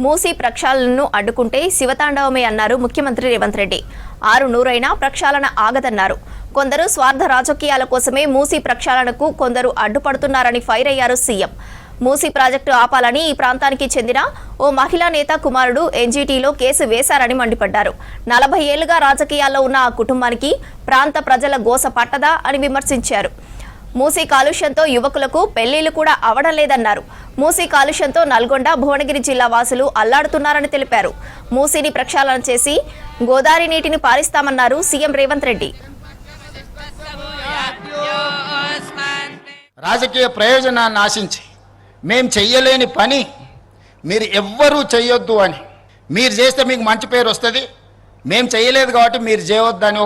మూసీ ప్రక్షాళనను అడ్డుకుంటే శివతాండవమే అన్నారు ముఖ్యమంత్రి రేవంత్ రెడ్డి. 6 ప్రక్షాళన ఆగదన్నారు. కొందరు స్వార్థ రాజకీయాల కోసమే మూసీ ప్రక్షాళనకు కొందరు అడ్డుపడుతున్నారని ఫైర్ అయ్యారు సీఎం. మూసీ ప్రాజెక్టు ఆపాలని ఈ ప్రాంతానికి చెందిన ఓ మహిళా నేత కుమారుడు ఎన్జీటీలో కేసు వేశారని మండిపడ్డారు. 40 ఏళ్లుగా రాజకీయాల్లో ఉన్న ఆ కుటుంబానికి ప్రాంత ప్రజల గోస పట్టదా అని విమర్శించారు. మూసీ కాలుష్యంతో యువకులకు పెళ్లిళ్లు కూడా అవడం లేదన్నారు. మూసీ కాలుష్యంతో నల్గొండ, భువనగిరి జిల్లా వాసులు అల్లాడుతున్నారని తెలిపారు. మూసీని ప్రక్షాళన చేసి గోదావరి నీటిని పారిస్తామన్నారు సీఎం రేవంత్ రెడ్డి. రాజకీయ ప్రయోజనాన్ని ఆశించి మేము చెయ్యలేని పని మీరు ఎవ్వరూ చెయ్యొద్దు అని, మీరు చేస్తే మీకు మంచి పేరు వస్తుంది, మేము చెయ్యలేదు కాబట్టి మీరు చేయవద్దని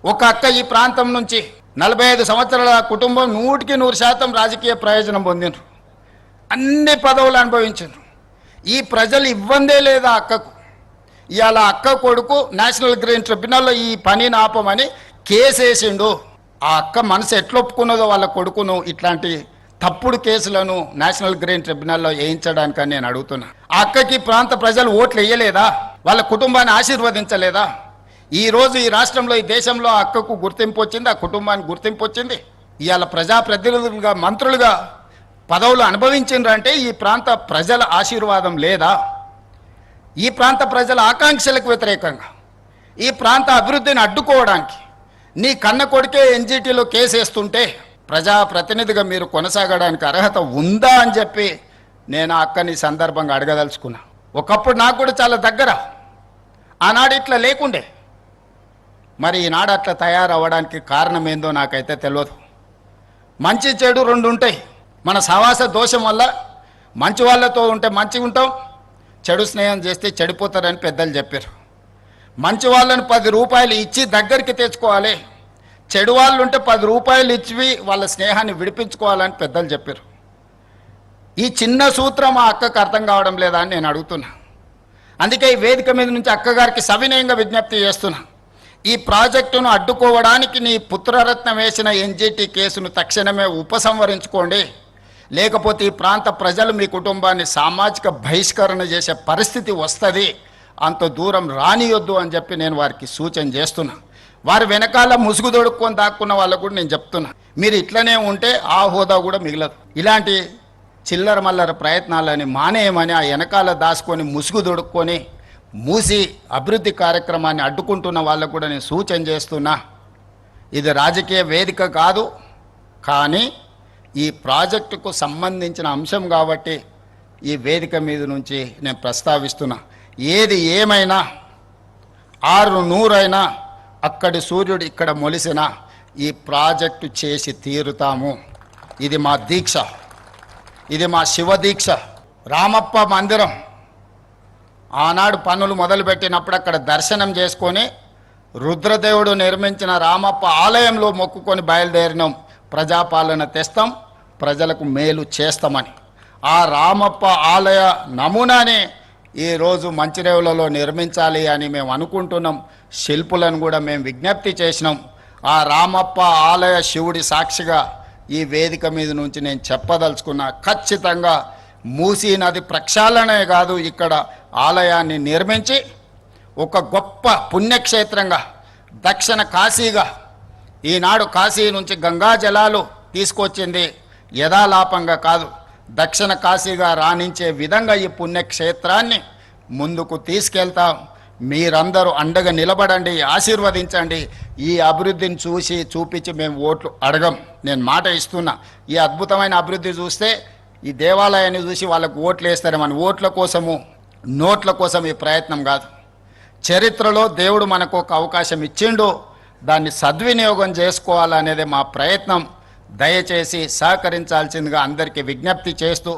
ఒక అక్క ఈ ప్రాంతం నుంచి 45 సంవత్సరాల కుటుంబం 100% రాజకీయ ప్రయోజనం పొందిండ్రు, అన్ని పదవులు అనుభవించారు. ఈ ప్రజలు ఇవ్వందే లేదా అక్కకు. ఇవాళ అక్క కొడుకు నేషనల్ గ్రీన్ ట్రిబ్యునల్లో ఈ పనిని ఆపమని కేసు వేసిండు. ఆ అక్క మనసు ఎట్లా ఒప్పుకున్నదో వాళ్ళ కొడుకును ఇట్లాంటి తప్పుడు కేసులను నేషనల్ గ్రీన్ ట్రిబ్యునల్లో వేయించడానికని నేను అడుగుతున్నా. ఆ అక్కకి ప్రాంత ప్రజలు ఓట్లు వేయలేదా? వాళ్ళ కుటుంబాన్ని ఆశీర్వదించలేదా? ఈరోజు ఈ రాష్ట్రంలో, ఈ దేశంలో ఆ అక్కకు గుర్తింపు వచ్చింది, ఆ కుటుంబానికి గుర్తింపు వచ్చింది. ఇవాళ ప్రజాప్రతినిధులుగా, మంత్రులుగా పదవులు అనుభవించిండ్రంటే ఈ ప్రాంత ప్రజల ఆశీర్వాదం లేదా? ఈ ప్రాంత ప్రజల ఆకాంక్షలకు వ్యతిరేకంగా ఈ ప్రాంత అభివృద్ధిని అడ్డుకోవడానికి నీ కన్న కొడుకే ఎన్జీటీలో కేసు వేస్తుంటే ప్రజాప్రతినిధిగా మీరు కొనసాగడానికి అర్హత ఉందా అని చెప్పి నేను ఆ అక్కని సందర్భంగా అడగదలుచుకున్నా. ఒకప్పుడు నాకు కూడా చాలా దగ్గర, ఆనాడు ఇట్లా లేకుండే. మరి ఈనాడు అట్లా తయారవ్వడానికి కారణం ఏందో నాకైతే తెలియదు. మంచి చెడు రెండు ఉంటాయి. మన సహవాస దోషం వల్ల మంచి వాళ్ళతో ఉంటే మంచిగా ఉంటాం, చెడు స్నేహం చేస్తే చెడిపోతారని పెద్దలు చెప్పారు. మంచి వాళ్ళని 10 రూపాయలు ఇచ్చి దగ్గరికి తెచ్చుకోవాలి, చెడు వాళ్ళు ఉంటే 10 రూపాయలు ఇచ్చి వాళ్ళ స్నేహాన్ని విడిపించుకోవాలని పెద్దలు చెప్పారు. ఈ చిన్న సూత్రం ఆ అక్కకు అర్థం కావడం లేదా అని నేను అడుగుతున్నా. అందుకే ఈ వేదిక మీద నుంచి అక్కగారికి సవినయంగా విజ్ఞప్తి చేస్తున్నా. ఈ ప్రాజెక్టును అడ్డుకోవడానికి నీ పుత్రరత్నం వేసిన ఎన్జీటీ కేసును తక్షణమే ఉపసంహరించుకోండి, లేకపోతే ఈ ప్రాంత ప్రజలు మీ కుటుంబాన్ని సామాజిక బహిష్కరణ చేసే పరిస్థితి వస్తుంది, అంత దూరం రానియొద్దు అని చెప్పి నేను వారికి సూచన చేస్తున్నా. వారి వెనకాల ముసుగు దొడుక్కొని దాక్కున్న వాళ్ళకు కూడా నేను చెప్తున్నా, మీరు ఇట్లనే ఉంటే ఆ హోదా కూడా మిగలదు. ఇలాంటి చిల్లర మల్లర ప్రయత్నాలని మానేయమని, ఆ వెనకాల దాచుకొని ముసుగు దొడుక్కొని మూసి అభివృద్ధి కార్యక్రమాన్ని అడ్డుకుంటున్న వాళ్ళకు కూడా నేను సూచన చేస్తున్నా. ఇది రాజకీయ వేదిక కాదు, కానీ ఈ ప్రాజెక్టుకు సంబంధించిన అంశం కాబట్టి ఈ వేదిక మీద నుంచి నేను ప్రస్తావిస్తున్నా. ఏది ఏమైనా 600 అక్కడి సూర్యుడు ఇక్కడ మొలిసిన ఈ ప్రాజెక్టు చేసి తీరుతాము. ఇది మా దీక్ష, ఇది మా శివ దీక్ష. రామప్ప మందిరం ఆనాడు పనులు మొదలుపెట్టినప్పుడు అక్కడ దర్శనం చేసుకొని రుద్రదేవుడు నిర్మించిన రామప్ప ఆలయంలో మొక్కుకొని బయలుదేరినాం. ప్రజాపాలన తెస్తాం, ప్రజలకు మేలు చేస్తామని. ఆ రామప్ప ఆలయ నమూనానే ఈరోజు మంచిరేవులలో నిర్మించాలి అని మేము అనుకుంటున్నాం. శిల్పులను కూడా మేము విజ్ఞప్తి చేసినాం. ఆ రామప్ప ఆలయ శివుడి సాక్షిగా ఈ వేదిక మీద నుంచి నేను చెప్పదలుచుకున్నా, ఖచ్చితంగా మూసీ నది ప్రక్షాళనే కాదు, ఇక్కడ ఆలయాన్ని నిర్మించి ఒక గొప్ప పుణ్యక్షేత్రంగా, దక్షిణ కాశీగా, ఈనాడు కాశీ నుంచి గంగా జలాలు తీసుకొచ్చింది యథాలాపంగా కాదు, దక్షిణ కాశీగా రాణించే విధంగా ఈ పుణ్యక్షేత్రాన్ని ముందుకు తీసుకెళ్తాం. మీరందరూ అండగా నిలబడండి, ఆశీర్వదించండి. ఈ అభివృద్ధిని చూపించి మేము ఓట్లు అడగం. నేను మాట ఇస్తున్నా, ఈ అద్భుతమైన అభివృద్ధి చూస్తే ఈ దేవాలయాన్ని చూసి వాళ్ళకు ఓట్లు వేస్తారు. మన ఓట్ల కోసము, నోట్ల కోసం ఈ ప్రయత్నం కాదు. చరిత్రలో దేవుడు మనకు ఒక అవకాశం ఇచ్చిండు, దాన్ని సద్వినియోగం చేసుకోవాలనేదే మా ప్రయత్నం. దయచేసి సహకరించాల్సిందిగా అందరికీ విజ్ఞప్తి చేస్తూ